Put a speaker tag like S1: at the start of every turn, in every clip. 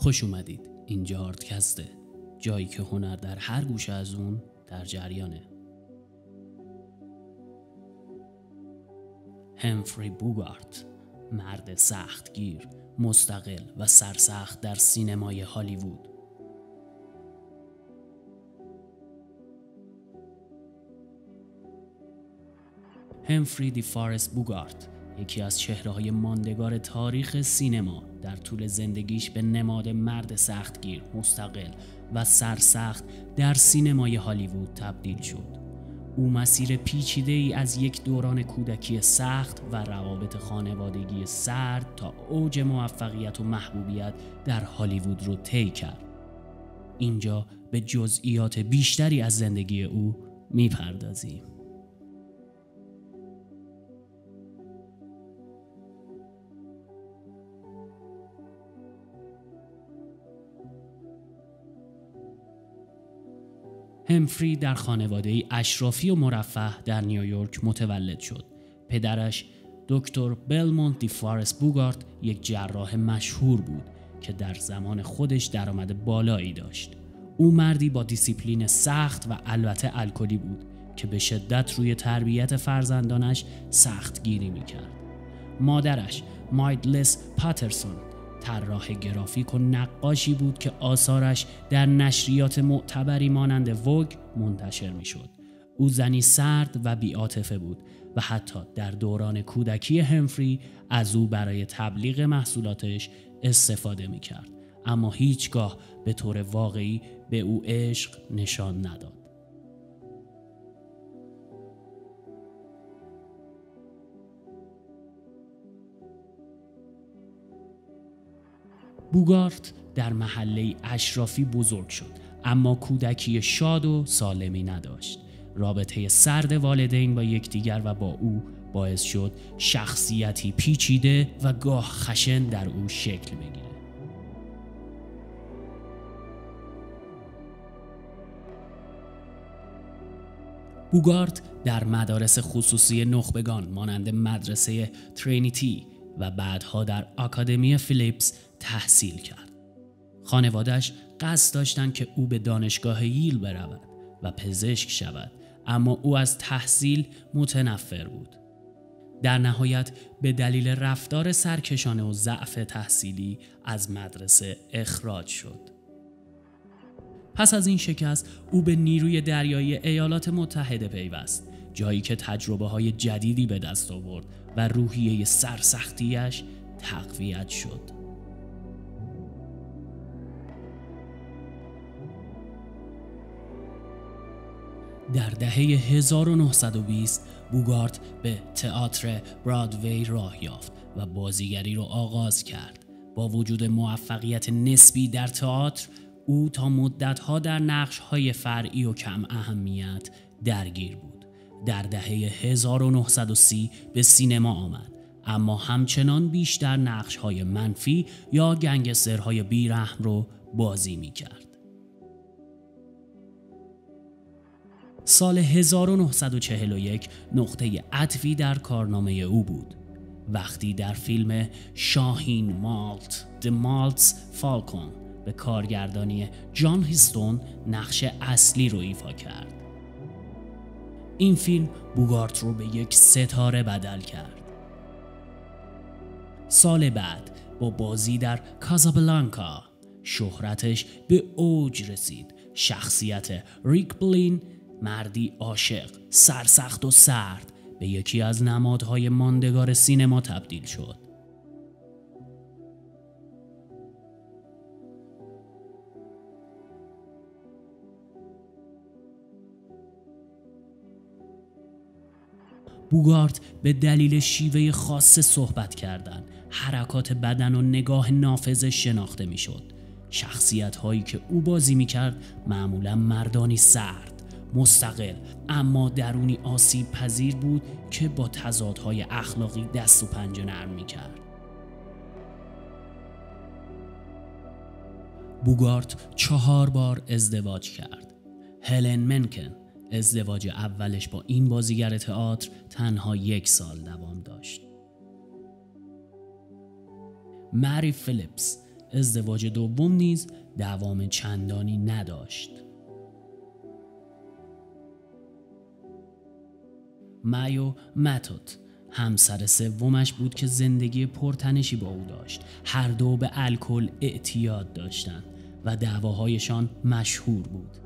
S1: خوش اومدید. اینجا آرتکسته، جایی که هنر در هر گوشه از اون در جریانه. همفری بوگارت، مرد سختگیر، مستقل و سرسخت در سینمای هالیوود. همفری دی فارست بوگارت یکی از چهره‌های ماندگار تاریخ سینما در طول زندگیش به نماد مرد سختگیر، مستقل و سرسخت در سینمای هالیوود تبدیل شد. او مسیر پیچیده‌ای از یک دوران کودکی سخت و روابط خانوادگی سرد تا اوج موفقیت و محبوبیت در هالیوود رو طی کرد. اینجا به جزئیات بیشتری از زندگی او میپردازیم. همفری در خانواده‌ای اشرافی و مرفه در نیویورک متولد شد. پدرش دکتر بلمونت دی فارست بوگارت یک جراح مشهور بود که در زمان خودش درآمد بالایی داشت. او مردی با دیسیپلین سخت و البته الکلی بود که به شدت روی تربیت فرزندانش سختگیری می‌کرد. مادرش مایدلس پاترسون طراح گرافیک و نقاشی بود که آثارش در نشریات معتبری مانند ووگ منتشر می‌شد. او زنی سرد و بی‌عاطفه بود و حتی در دوران کودکی همفری از او برای تبلیغ محصولاتش استفاده می‌کرد، اما هیچگاه به طور واقعی به او عشق نشان نداد. بوگارت در محله اشرافی بزرگ شد، اما کودکی شاد و سالمی نداشت. رابطه سرد والدین با یکدیگر و با او باعث شد شخصیتی پیچیده و گاه خشن در او شکل بگیره. بوگارت در مدارس خصوصی نخبگان مانند مدرسه ترینیتی و بعدها در آکادمی فیلیپس تحصیل کرد. خانواده‌اش قصد داشتند که او به دانشگاه ییل برود و پزشک شود، اما او از تحصیل متنفر بود. در نهایت به دلیل رفتار سرکشانه و ضعف تحصیلی از مدرسه اخراج شد. پس از این شکست او به نیروی دریایی ایالات متحده پیوست، جایی که تجربه‌های جدیدی به دست آورد و روحیه سرسختیش تقویت شد. در دهه 1920 بوگارت به تئاتر برادوی راه یافت و بازیگری را آغاز کرد. با وجود موفقیت نسبی در تئاتر، او تا مدت‌ها در نقش‌های فرعی و کم اهمیت درگیر بود. در دهه 1930 به سینما آمد، اما همچنان بیشتر نقش‌های منفی یا گنگسترهای بیرحم رو بازی می‌کرد. سال 1941 نقطه عطفی در کارنامه او بود، وقتی در فیلم شاهین مالت The Maltese Falcon به کارگردانی جان هیستون نقش اصلی رو ایفا کرد. این فیلم بوگارت رو به یک ستاره بدل کرد. سال بعد با بازی در کازابلانکا شهرتش به اوج رسید. شخصیت ریک بلین، مردی عاشق، سرسخت و سرد، به یکی از نمادهای ماندگار سینما تبدیل شد. بوگارت به دلیل شیوه خاص صحبت کردن، حرکات بدن و نگاه نافذش شناخته میشد. شخصیت هایی که او بازی میکرد معمولا مردانی سرد، مستقل، اما درونی آسیب پذیر بود که با تضادهای اخلاقی دست و پنجه نرم میکرد. بوگارت 4 بار ازدواج کرد. هلن منکن، ازدواج اولش با این بازیگر تئاتر تنها 1 سال دوام داشت. مری فیلیپس، ازدواج دوم نیز دوام چندانی نداشت. مایو متوت همسر سومش بود که زندگی پرتنشی با او داشت. هر دو به الکل اعتیاد داشتند و دعواهایشان مشهور بود.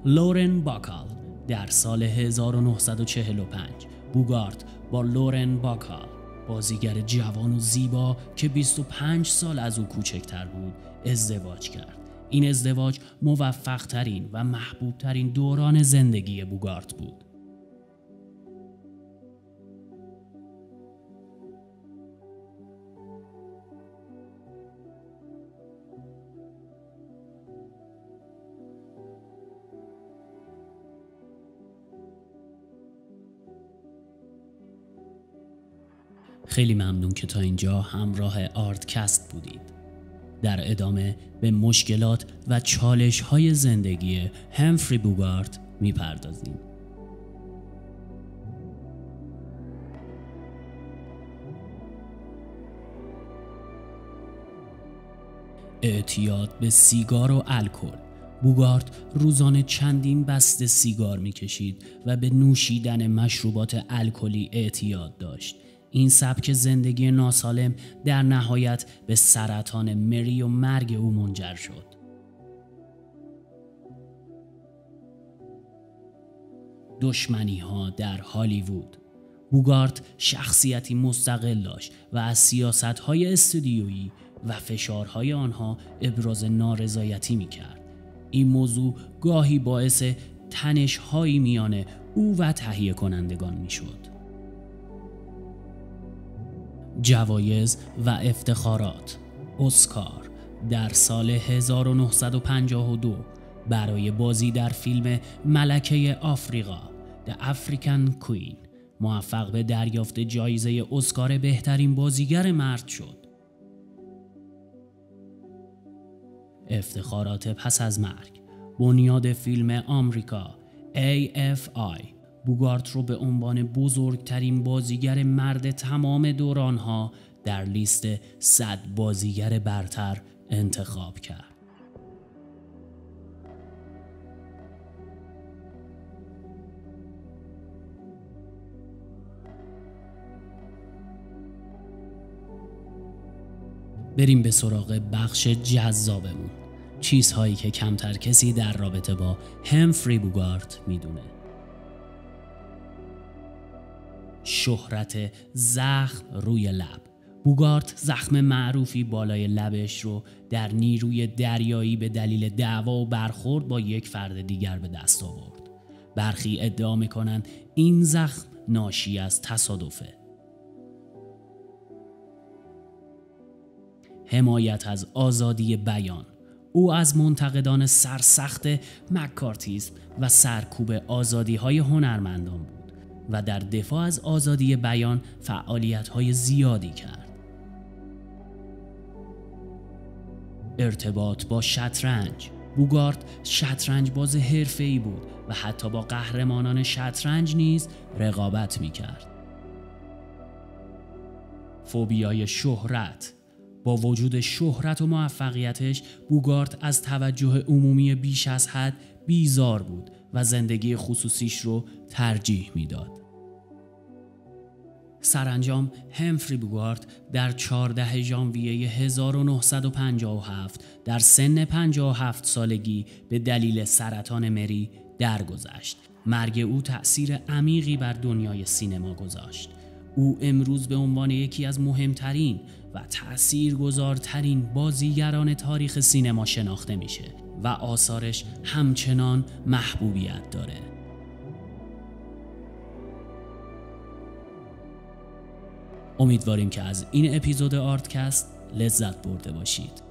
S1: لورن باکال در سال 1945 بوگارت با لورن باکال، بازیگر جوان و زیبا که 25 سال از او کوچکتر بود، ازدواج کرد. این ازدواج موفق ترین و محبوب ترین دوران زندگی بوگارت بود. خیلی ممنون که تا اینجا همراه آرتکست بودید. در ادامه به مشکلات و چالش‌های زندگی همفری بوگارت می‌پردازیم. اعتیاد به سیگار و الکل. بوگارت روزانه چندین بسته سیگار می‌کشید و به نوشیدن مشروبات الکلی اعتیاد داشت. این سبک زندگی ناسالم در نهایت به سرطان مری و مرگ او منجر شد. دشمنی‌ها در هالیوود. بوگارت شخصیتی مستقل داشت و از سیاست‌های استودیویی و فشارهای آنها ابراز نارضایتی می‌کرد. این موضوع گاهی باعث تنش‌هایی میان او و تهیه کنندگان می‌شد. جوایز و افتخارات. اسکار در سال 1952 برای بازی در فیلم ملکه آفریقا The African Queen موفق به دریافت جایزه اسکار بهترین بازیگر مرد شد. افتخارات پس از مرگ. بنیاد فیلم آمریکا AFI بوگارت رو به عنوان بزرگترین بازیگر مرد تمام دورانها در لیست 100 بازیگر برتر انتخاب کرد. بریم به سراغ بخش جذابمون. چیزهایی که کمتر کسی در رابطه با همفری بوگارت میدونه. شهرت زخم روی لب. بوگارت زخم معروفی بالای لبش رو در نیروی دریایی به دلیل دعوا و برخورد با یک فرد دیگر به دست آورد. برخی ادعا میکنند این زخم ناشی از تصادفه. حمایت از آزادی بیان. او از منتقدان سرسخت مکارتیسم و سرکوب آزادی‌های هنرمندان بود و در دفاع از آزادی بیان فعالیت‌های زیادی کرد. ارتباط با شطرنج. بوگارت شطرنج باز حرفه‌ای بود و حتی با قهرمانان شطرنج نیز رقابت می‌کرد. فوبیای شهرت. با وجود شهرت و موفقیتش، بوگارت از توجه عمومی بیش از حد بیزار بود و زندگی خصوصیش رو ترجیح میداد. سرانجام همفری بوگارت در 14 ژانویه 1957 در سن 57 سالگی به دلیل سرطان مری درگذشت. مرگ او تأثیر عمیقی بر دنیای سینما گذاشت. او امروز به عنوان یکی از مهمترین و تأثیرگذارترین بازیگران تاریخ سینما شناخته میشه و آثارش همچنان محبوبیت داره. امیدواریم که از این اپیزود آرتکست لذت برده باشید.